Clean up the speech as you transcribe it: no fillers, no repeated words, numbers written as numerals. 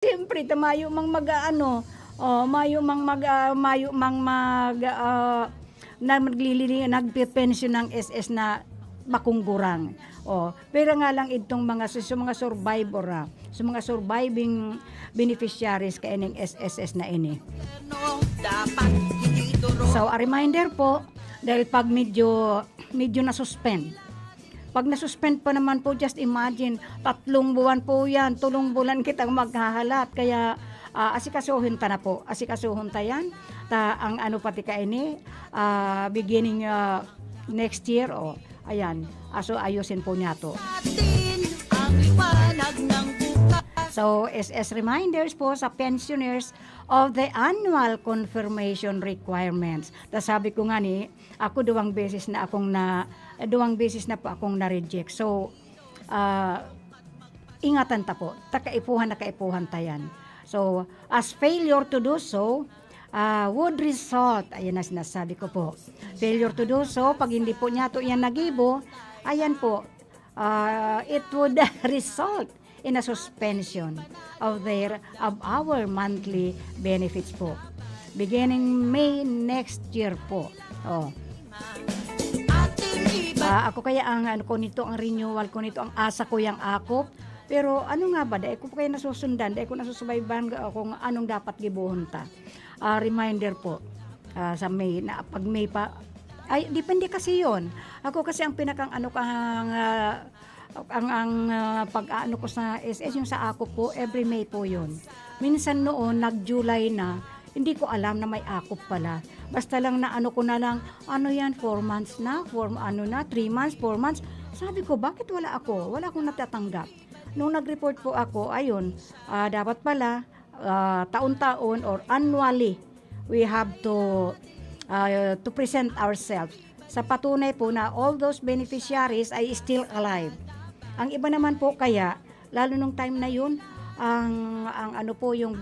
Siyempre tamayo mang mag-aano, mayo mang na nagpe-pensyon ng SS na makungurang. Pero nga lang itong mga survivor, sa mga surviving beneficiaries kay ning SSS na ini. So a reminder po, dahil pag medyo na-suspend, pag na-suspend pa naman po, just imagine, 3 buwan po yan, 3 buwan kitang maghahalat. Kaya asikasuhin ta na po. Asikasuhin ta yan. Ang ano pati ka ini, beginning next year, ayan. So ayusin po niya to. So, SS reminders po sa pensioners of the annual confirmation requirements. Tas sabi ko nga ni, ako 2 beses na po akong na-reject. So, ingatan ta po. Kaipuhan ta yan. So, as failure to do so, would result, ayan na sinasabi ko po, failure to do so, pag hindi po niya to yan nagibo, ayan po, it would result in a suspension of our monthly benefits po. Beginning May next year po. Ako kaya ang renewal ko nito, ang asa ko yang akop. Pero ano nga ba, dahil ko kaya nasusundan, dahil ko nasusubayban kung anong dapat gibuhon ta. Reminder po, sa May, na pag May pa, ay, depende kasi yon. Ako kasi ang pinakang pag-ano ko sa SS, yung sa ako po, every May po yun. Minsan noon, nag-July na, hindi ko alam na may akop pala. Basta lang na ano ko na lang, ano yan, 4 months na, 3 months, 4 months. Sabi ko, bakit wala ako? Wala akong natatanggap. Nung nag-report po ako, ayun, dapat pala, taon-taon or annually, we have to present ourselves. Sa patunay po na all those beneficiaries ay still alive. Ang iba naman po kaya, lalo nung time na yun, ang ano po yung